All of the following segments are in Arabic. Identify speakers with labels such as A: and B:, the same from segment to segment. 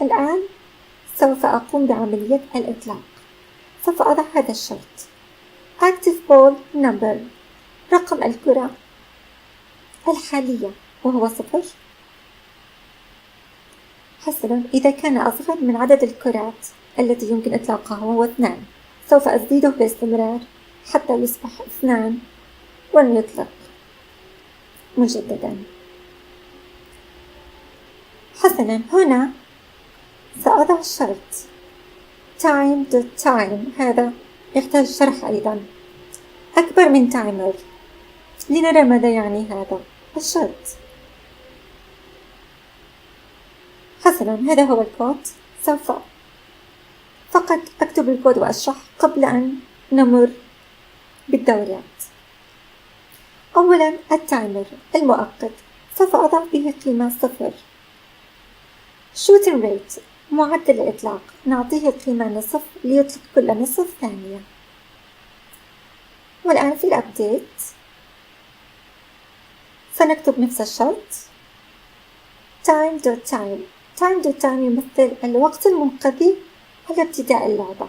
A: الآن سوف أقوم بعملية الإطلاق. سوف أضع هذا الشرط active ball number، رقم الكرة الحالية وهو 0. حسنا، إذا كان أصغر من عدد الكرات التي يمكن إطلاقها وهو 2، سوف أزيده باستمرار حتى يصبح 2 ونطلق مجددا. حسنا، هنا سأضع الشرط time. هذا يحتاج شرح أيضا، أكبر من تايمر. لنرى ماذا يعني هذا الشرط. حسنا، هذا هو الكود. سوف فقط أكتب الكود وأشرح قبل أن نمر بالدورات. أولا، التايمر المؤقت سوف أضع به قيمة 0. shooting rate معدل الإطلاق نعطيه قيمة نصف ليطلق كل نصف ثانية. والآن في الأبديت سنكتب نفس الشرط time يمثل الوقت المنقضي على ابتداء اللعبة.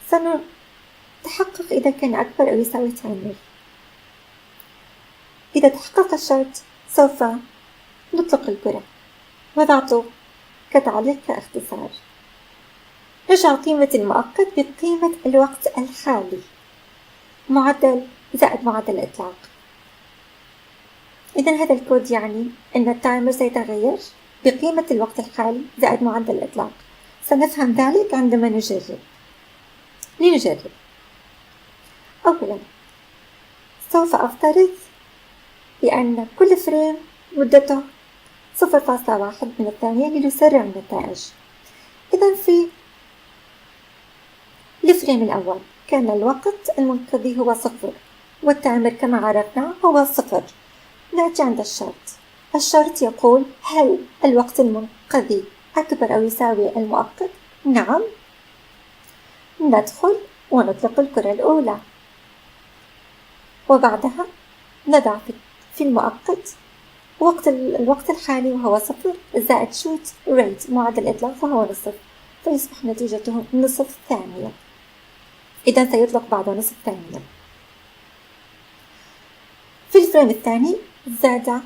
A: سنتحقق إذا كان أكبر أو يساوي تايمر. إذا تحقق الشرط سوف نطلق الكرة. وضعته كتعليق كاختصار. نجعل قيمة المؤقت بقيمة الوقت الحالي معدل زائد معدل الإطلاق. إذن هذا الكود يعني أن التايمر سيتغير بقيمة الوقت الحالي زائد معدل الإطلاق. سنفهم ذلك عندما نجرب. لنجرب. أولا، سوف أفترض بأن كل فريم مدته 0.1 من الثانية لنسرع النتائج. إذن في الفريم الأول كان الوقت المنقضي هو 0 والتايمر كما عرفنا هو 0. نأتي عند الشرط يقول هل الوقت المنقضي أكبر أو يساوي المؤقت؟ نعم. ندخل ونطلق الكرة الأولى، وبعدها نضع في المؤقت الوقت الحالي وهو 0 زائد شوت ريت معدل الإطلاق وهو نصف، فيصبح نتيجته نصف ثانية. إذن سيطلق بعد نصف ثانية. في الفريم الثاني زاد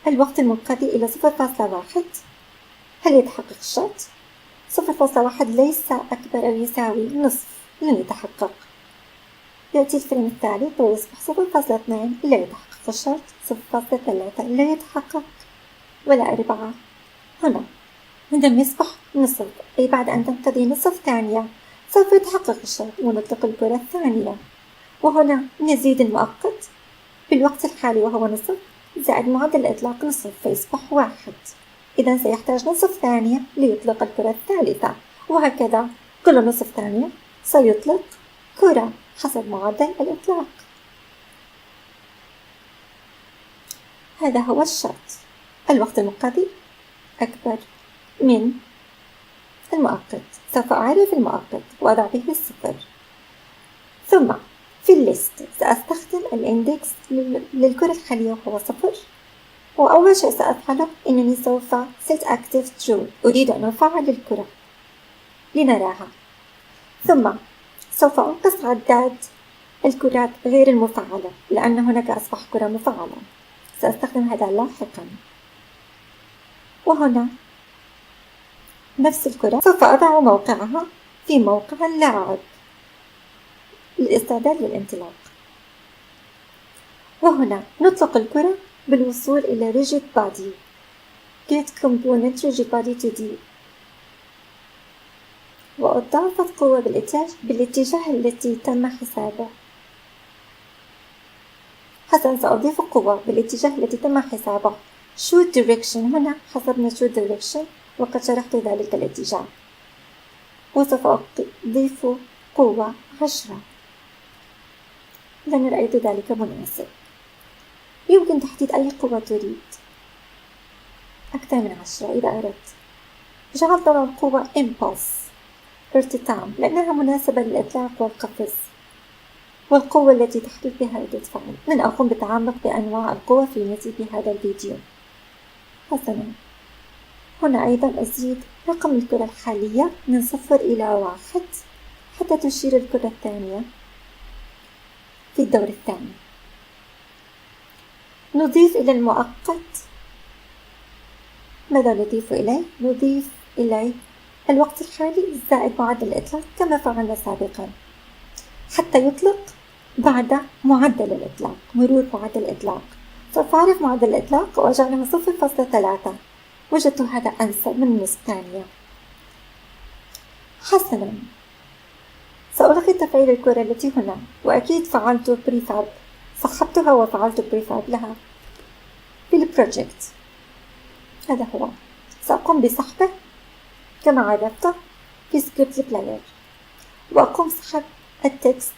A: الوقت المنقضي إلى 0.1. هل يتحقق الشرط؟ 0.1 ليس أكبر أو يساوي نصف، لن يتحقق. يأتي الفريم الثالث ويصبح 0.2، لا يتحقق الشرط. 0.3 لا يتحقق، ولا 4. هنا عندما يصبح نصف، أي بعد أن تنقضي نصف ثانية، سوف يتحقق الشرط ونطلق الكرة الثانية. وهنا نزيد المؤقت بالوقت الحالي وهو نصف زائد معدل الإطلاق نصف، فيصبح 1. إذن سيحتاج نصف ثانية ليطلق الكرة الثالثة، وهكذا كل نصف ثانية سيطلق كرة حسب معدل الإطلاق. هذا هو الشرط. الوقت المنقضي أكبر من المؤقت. سوف أعرف المؤقت وأضع به 0. ثم في الليست سأستخدم الاندكس للكرة الحالية وهو 0. وأول شيء سأفعله أنني سوف set active true. أريد أن أفعل الكرة لنراها. ثم سوف أنقص عداد الكرات غير المفعلة لأن هناك أصبح كرة مفعلة. سأستخدم هذا لاحقا. وهنا نفس الكرة سوف أضع موقعها في موقع اللاعب للاستعداد للانطلاق. وهنا نطلق الكرة بالوصول إلى rigid body. get component rigid body 2D. وأضافت قوة بالاتجاه التي تم حسابه. حسنا، سأضيف قوة بالاتجاه التي تم حسابه. shoot direction، هنا حسبنا shoot direction وقد شرحت ذلك الاتجاه. وسوف أضيف قوة 10 لأن رأيت ذلك مناسب. يمكن تحديد أي قوة تريد، أكثر من 10 إذا أردت. جعلت طبعا القوة impulse ارتطام لأنها مناسبة للإطلاق والقفز، والقوة التي تحدث بها ردة فعل. لن أقوم بالتعمق بأنواع القوة في نصيب هذا الفيديو. حسنا، هنا أيضا أزيد رقم الكرة الحالية من 0 إلى 1 حتى تشير الكرة الثانية في الدور الثاني. نضيف إلى المؤقت. ماذا نضيف إليه؟ نضيف إليه الوقت الحالي زائد معدل الإطلاق كما فعلنا سابقا حتى يطلق بعد معدل الإطلاق، مرور معدل الإطلاق. سوف أعرف معدل الإطلاق وأجعله 0.3. وجدت هذا أنسب من نصف ثانية. حسنا، سألغي تفعيل الكرة التي هنا، وأكيد فعلت بريفاب، سحبتها وفعلت بريفاب لها في البروجكت. هذا هو، سأقوم بسحبه كما عرفت في سكريبت بلاير، وأقوم بسحب التكست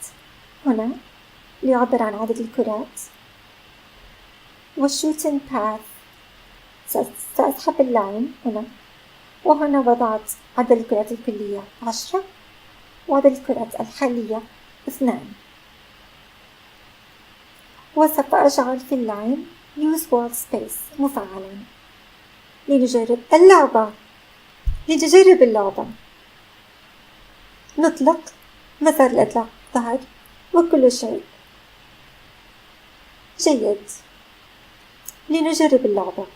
A: هنا ليعبر عن عدد الكرات، والشوتين باث سأسحب اللاين هنا، وهنا وضعت عدد الكرات الكلية 10 وعدد الكرات الحالية 2. وسوف أجعل في اللاين use workspace مفعلا لنجرب اللعبة. نطلق، مسار الإطلاق ظهر وكل شيء جيد. لنجرب اللعبة.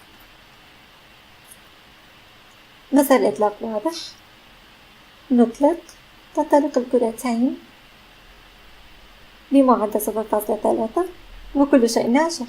A: مسار الإطلاق واضح. نطلق، تنطلق الكرتين بمعدل 0.3 وكل شيء ناجح.